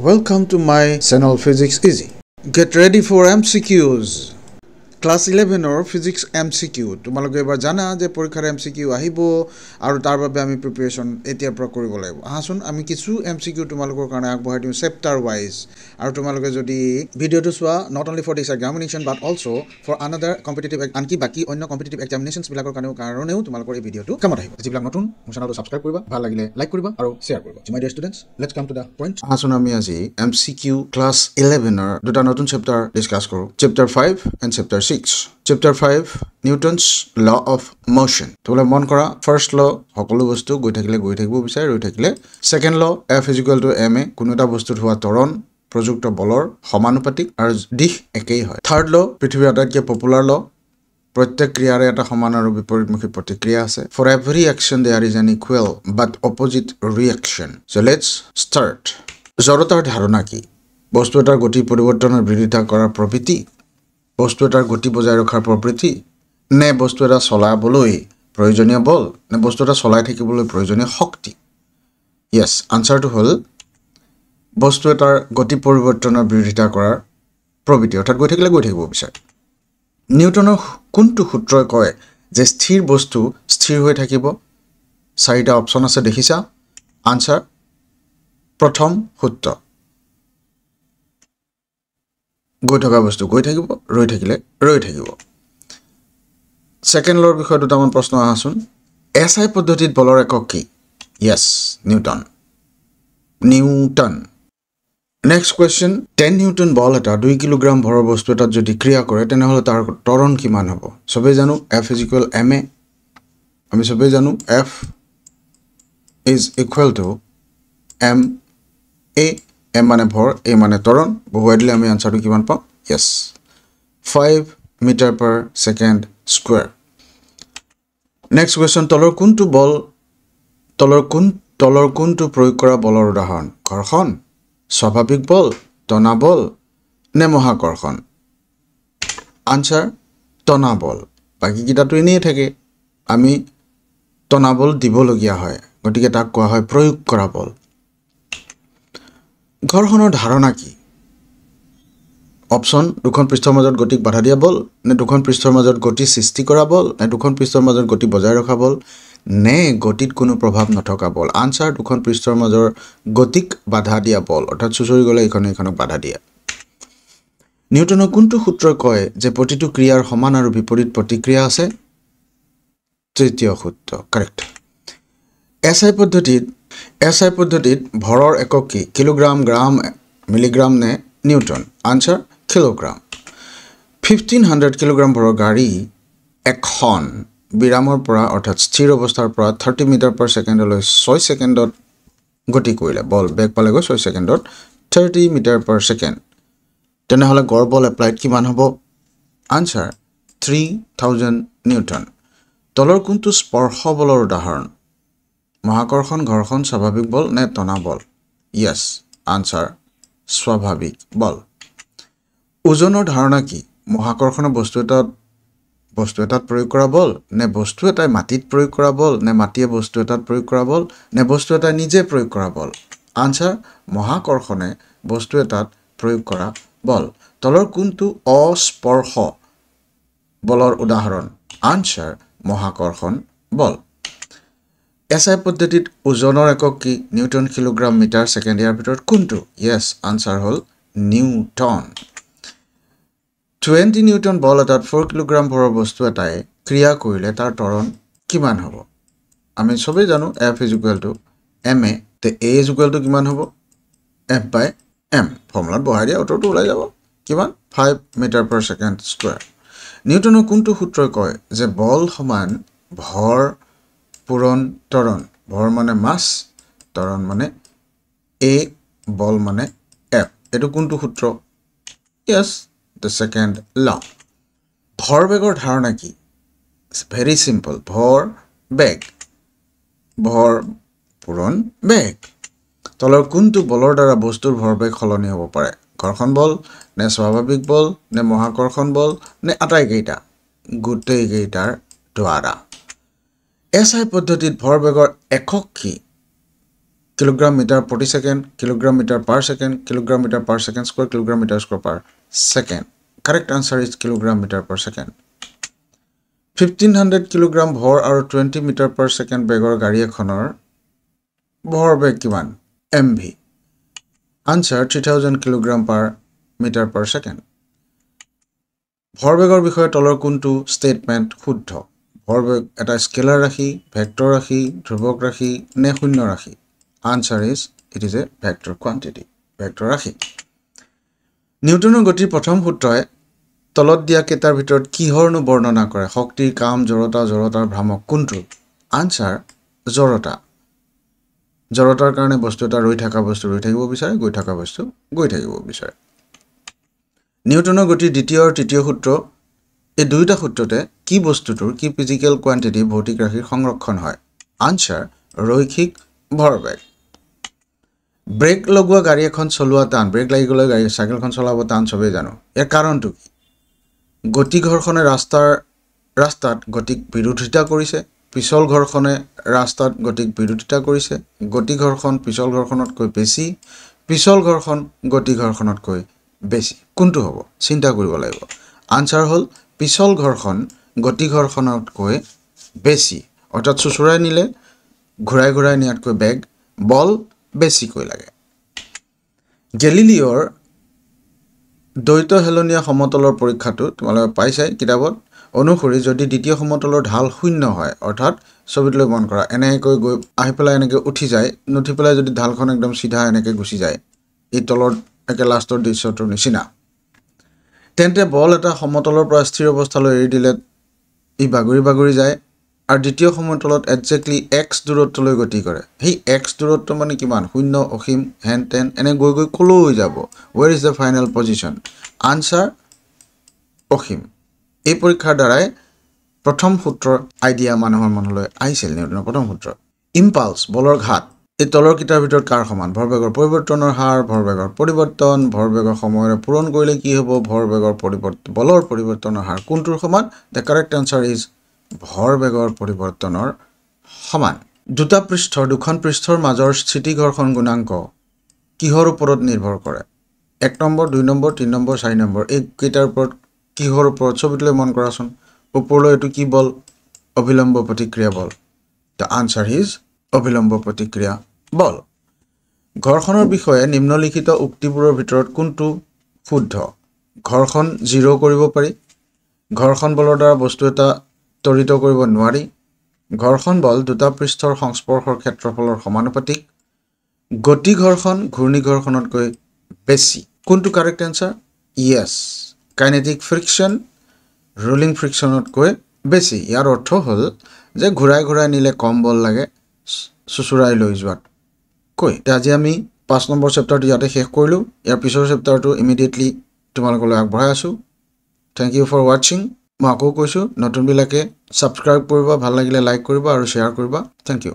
Welcome to my channel Physics Easy. Get ready for MCQs. Class 11 or Physics MCQ. তোমালোকে এবাৰ জানা যে পৰীক্ষাৰ MCQ আহিব আৰু তাৰ বাবে আমি প্ৰিপাৰেচন এতিয়া পৰা কৰিব লাগিব। আহাচোন আমি কিছু MCQ তোমালোকৰ কাৰণে আগবঢ়াই দিম চেপ্টাৰ ওয়াইজ আৰু তোমালোকে যদি ভিডিওটো চোৱা not only for this examination but also for another competitive আনকি বাকি অন্য competitive examinations বিলাকৰ কাৰণেও তোমালোকৰ এই ভিডিওটো কামত আহিব। যিবিলাক নতুন মোৰ চেনেলটো সাবস্ক্ৰাইব কৰিবা, ভাল লাগিলে লাইক কৰিবা আৰু শেয়াৰ কৰিবা। My dear students, let's come to the point. আহাচোন আমি আজি MCQ class 11 ৰ দুটা নতুন চেপ্টাৰ ডিসকাস কৰো। Chapter 5 and Chapter 6. Chapter 5 Newton's law of motion. তোলে মন কৰা first law সকলো বস্তু গৈ থাকিব বিচাৰে ৰৈ থাকিলে second law F is equal to ma কোনো এটা বস্তুত হোৱা ত্বৰণ প্ৰযুক্ত বলৰ সমানুপাতিক আৰু দিশ একেই হয় third law পৃথিৱীৰ আটাইতকৈ পপুলাৰ law প্ৰত্যেক ক্ৰিয়াৰে এটা সমান আৰু বিপৰীতমুখী প্ৰতিক্ৰিয়া আছে for every action there is an equal but opposite reaction so let's start জড়তাৰ ধাৰণা কি বস্তু এটাৰ গতি পৰিৱৰ্তনৰ বিৰোধিতা কৰাৰ প্ৰবৃত্তি বস্তু এটাৰ গতি বজাই ৰখাৰ প্ৰবৃত্তি নে বস্তু এটা চলাবলৈ প্ৰয়োজনীয় বল নে বস্তু এটা চলাই থাকিবলৈ প্ৰয়োজনীয় শক্তি yes আনসাৰটো হল বস্তু এটাৰ গতি পৰিৱৰ্তনৰ বিৰোধিতা কৰাৰ প্ৰবৃত্তি অৰ্থাৎ গৈ থাকিব বিচাৰে নিউটনৰ কোনটো সূত্ৰই কয় যে স্থিৰ বস্তু স্থিৰ হৈ থাকিব চাৰিটা অপচন আছে দেখিছা আনসাৰ প্ৰথম সূত্ৰ গৈ থকা বস্তু গৈ থাকিব ৰৈ থাকিলে ৰৈ থাকিব সেকেন্ড লৰ বিষয়ে দুটামান প্ৰশ্ন আহাচোন এসআই পদ্ধতিত বলৰ একক কি yes newton next question 10 newton বল এটা 2 কিলোগ্ৰাম ভৰৰ বস্তু এটা যদি ক্ৰিয়া কৰে তেনেহলে তাৰ ত্বৰণ কিমান হ'ব সবে জানো F is equal ma আমি সবে জানো F is equal to m a m মানে ভৰ a মানে ত্বৰণ বহুৱাই দিলে আমি আনসাৰটো কিমান পাম yes 5 metre per second square next question তলৰ কোনটো প্ৰয়োগ কৰা বলৰ উদাহৰণ ঘৰ্ষণ স্বাভাৱিক বল টনা বল নে মহাকৰ্ষণ আনসাৰ টনা বল বাকি কিটাটো এনেই থাকে আমি টনা বল দিবলগীয়া হয় গতিকে তাক কোৱা হয় প্ৰয়োগ কৰা বল ঘৰ্ষণৰ ধাৰণা কি অপচন দুখন পৃষ্ঠৰ মাজত গতিক বাধা দিয়া বল নে দুখন পৃষ্ঠৰ মাজত গতি সৃষ্টি কৰা বল নে দুখন পৃষ্ঠৰ মাজত গতি বজাই ৰখা বল নে গতিত কোনো প্ৰভাৱ নথকা বল আনসাৰ দুখন পৃষ্ঠৰ মাজৰ গতিক বাধা দিয়া বল অৰ্থাৎ সুচৰি গলে এখনক বাধা দিয়া নিউটনৰ কোনটো সূত্ৰই কয় যে প্ৰতিটো ক্ৰিয়াৰ সমান আৰু বিপৰীত প্ৰতিক্ৰিয়া আছে তৃতীয় সূত্ৰ কাৰেক্ট এসআই পদ্ধতিত ভৰৰ একক কি কিলোগ্ৰাম গ্ৰাম মিলিগ্ৰাম নে নিউটন আনসাৰ কিলোগ্ৰাম 1500 কিলোগ্ৰাম ভৰৰ গাড়ী এখন বিৰামৰ পৰা অৰ্থাৎ স্থিৰ অৱস্থাৰ পৰা 30 মিটাৰ per সেকেন্ডলৈ 6 সেকেন্ডত গতি কৰিলে বল বেগ পালেগৈ 6 সেকেন্ডত 30 মিটাৰ per second তেনেহলে গড় বল এপ্লাইড কিমান হ'ব আনসাৰ 3000 নিউটন তলৰ কোনটো স্পৰ্শ বলৰ উদাহৰণ মহাকৰ্ষণ ঘৰ্ষণ স্বাভাৱিক বল নে টনা বল yes আনসাৰ স্বাভাৱিক বল ওজনৰ ধাৰণা কি মহাকৰ্ষণৰ বস্তু এটাত প্ৰয়োগ কৰা বল নে বস্তু এটাই মাটিত প্ৰয়োগ কৰা বল নে মাটিয়ে বস্তু এটাত প্ৰয়োগ কৰা বল নে বস্তু এটাই নিজে প্ৰয়োগ কৰা বল আনসাৰ মহাকৰ্ষণে বস্তু এটাত প্ৰয়োগ কৰা বল তলৰ কোনটো অস্পৰ্শ বলৰ উদাহৰণ আনসাৰ মহাকৰ্ষণ বল এসআই পদ্ধতিত ওজনৰ একক কি নিউটন কিলোগ্ৰাম মিটাৰ সেকেন্ড ইয়াৰ ভিতৰত কোনটো yes আনসাৰ হল নিউটন 20 নিউটন বল এটাত 4 কিলোগ্ৰাম ভৰৰ বস্তু এটাই ক্ৰিয়া কৰিলে তাৰ ত্বৰণ কিমান হ'ব আমি সবে জানো F is equal to ma তে a is equal to কিমান হ'ব F by m ফৰ্মুলাত বহাই দিয়া উত্তৰটো ওলাই যাব কিমান 5 মিটাৰ per second square নিউটনৰ কোনটো সূত্ৰই কয় যে বল সমান ভৰ পূৰণ ত্বৰণ ভৰ মানে মাস ত্বৰণ মানে a বল মানে F এটো কোনটো সূত্ৰ yes the second law ভৰ বেগৰ ধাৰণা কি very simple ভৰ বেগ ভৰ পূৰণ বেগ তলৰ কোনটো বলৰ দ্বাৰা বস্তুৰ ভৰবেগ সলনি হ'ব পাৰে ঘৰ্ষণ বল নে স্বাভাৱিক বল নে মহাকৰ্ষণ বল নে আটাইকেইটা গোটেইকেইটাৰ দ্বাৰা এসআই পদ্ধতিত ভৰবেগৰ একক কি কিলোগ্রাম মিটার প্রতি second, kilogram metre per second, kilogram metre per second square, kilogram metre square per second. Correct answer is kilogram meter per second. 1500 kilogram ভৰ আৰু 20 মিটাৰ per second বেগৰ গাড়ী এখনৰ ভৰ বেগ কিমান? MV. Answer 3000 kilogram per meter per second. ভৰ বেগৰ বিষয়ে তলৰ কোনটো ষ্টেটমেণ্ট শুদ্ধ? ভৰ বেগ এটা স্কেলাৰ ৰাশি, ভেক্টৰ ৰাশি, ধ্ৰুৱক ৰাশি নে শূন্য ৰাশি? Answer is it is a vector quantity. Vector ৰাশি. নিউটনৰ গতিৰ প্ৰথম সূত্ৰই তলত দিয়া কেইটাৰ ভিতৰত কিহৰনো বৰ্ণনা কৰে? শক্তিৰ কাম, জড়তা, জড়তাৰ ভ্ৰামক কোনটো? আনসাৰ জড়তা. জড়তাৰ কাৰণে বস্তু এটা ৰৈ থকা বস্তু ৰৈ থাকিব বিচাৰে, গৈ থকা বস্তু গৈ থাকিব বিচাৰে. নিউটনৰ গতিৰ দ্বিতীয় আৰু তৃতীয় সূত্ৰ, এই দুইটা সূত্ৰতে কি বস্তুটোৰ কি ফিজিক্যাল কোৱান্টিটি ভৌতিক ৰাশিৰ সংৰক্ষণ হয়? আনসাৰ ৰৈখিক ভৰবেগ. ব্ৰেক লগোৱা গাড়ী এখন চলোৱা টান, ব্ৰেক লাগি গ'লে গাড়ী চাইকেলখন চলাব টান চবেই জানো. ইয়াৰ কাৰণটো কি? গতি ঘৰ্ষণে ৰাস্তাত গতিক বিৰোধিতা কৰিছে, পিছল ঘৰ্ষণে ৰাস্তাত গতিক বিৰোধিতা কৰিছে. গতি ঘৰ্ষণ পিছল ঘৰ্ষণতকৈ বেছি, পিছল ঘৰ্ষণ গতি ঘৰ্ষণতকৈ বেছি. কোনটো হ'ব? চিন্তা কৰিব লাগিব. আনসাৰ হ'ল পিছল ঘৰ্ষণ গতি ঘৰ্ষণতকৈ বেছি. অৰ্থাৎ চুচুৰাই নিলে ঘূৰাই ঘূৰাই নিয়াতকৈ বেগ বল বেছিকৈ লাগে. গেলিলিঅ'ৰ দ্বৈত হেলনীয়া সমতলৰ পৰীক্ষাটো তোমালোকে পাইছাই কিতাপত. অনুসৰি যদি দ্বিতীয় সমতলৰ ঢাল শূন্য হয়, অৰ্থাৎ ছবিটোলৈ মন কৰা, এনেকৈ গৈ আহি পেলাই এনেকৈ উঠি যায়, নুঠি পেলাই যদি ঢালখন একদম চিধা এনেকৈ গুচি যায়, এই তলৰ একে লাষ্টৰ দৃশ্যটোৰ নিচিনা, তেন্তে বল এটা সমতলৰ পৰা স্থিৰ অৱস্থালৈ এৰি দিলে ই বাগৰি বাগৰি যায় আৰু দ্বিতীয় সমতলত একজেক্টলি এক্স দূৰত্বলৈ গতি কৰে. সেই এক্স দূৰত্ব মানে কিমান? শূন্য, অসীম, হেন টেন, এনে গৈ গৈ কলৈ যাব? Where is the final position? Answer অসীম. এই পৰীক্ষাৰ দ্বাৰাই প্ৰথম সূত্ৰৰ আইডিয়া মানুহৰ মনলৈ আহিছিল, নিউটনৰ প্ৰথম সূত্ৰ. ইম্পালছ বলৰ ঘাত এই তলৰ কেইটাৰ ভিতৰত কাৰ সমান? ভৰবেগৰ পৰিৱৰ্তনৰ হাৰ, ভৰবেগৰ পৰিৱৰ্তন, ভৰবেগৰ সময়ৰে পূৰণ কৰিলে কি হ'ব? ভৰবেগৰ বলৰ পৰিৱৰ্তনৰ হাৰ কোনটোৰ সমান? দ্য কাৰেক্ট আনসাৰ ইজ ভৰবেগৰ পৰিৱৰ্তনৰ সমান. দুখন পৃষ্ঠৰ মাজৰ স্থিতি ঘৰ্ষণ গুণাংক কিহৰ ওপৰত নিৰ্ভৰ কৰে? 1 নম্বৰ, 2 নম্বৰ, 3 নম্বৰ, 4 নম্বৰ. এই কেইটাৰ ওপৰত কিহৰ ওপৰত? ছবিটোলৈ মন কৰাচোন. ওপৰলৈ এইটো কি বল? অভিলম্ব প্ৰতিক্ৰিয়া বল. দ্য আনসাৰ ইজ অভিলম্ব প্ৰতিক্ৰিয়া বল. ঘৰ্ষণৰ বিষয়ে নিম্নলিখিত উক্তিবোৰৰ ভিতৰত কোনটো শুদ্ধ? ঘৰ্ষণ 0 কৰিব পাৰি, ঘৰ্ষণ বলৰ দ্বাৰা বস্তু এটা ত্বৰিত কৰিব নোৱাৰি, ঘৰ্ষণ বল দুটা পৃষ্ঠৰ সংস্পৰ্শৰ ক্ষেত্ৰফলৰ সমানুপাতিক, গতি ঘৰ্ষণ ঘূৰ্ণি ঘৰ্ষণতকৈ বেছি. কোনটো correct answer? Yes. Kinetic friction rolling ফ্ৰিকশ্যনতকৈ বেছি. ইয়াৰ অৰ্থ হ'ল যে ঘূৰাই ঘূৰাই নিলে কম বল লাগে চুচুৰাই লৈ যোৱাতকৈ. আজি আমি 5 নম্বৰ চেপ্টাৰটো ইয়াতে শেষ কৰিলোঁ. ইয়াৰ পিছৰ চেপ্টাৰটো ইমিডিয়েটলি তোমালোকলৈ আগবঢ়াই আছোঁ. থেংক ইউ ফৰ ৱাচিং. মই আকৌ কৈছোঁ, নতুনবিলাকে ছাবস্ক্ৰাইব কৰিবা, ভাল লাগিলে লাইক কৰিবা আৰু শ্বেয়াৰ কৰিবা. Thank U.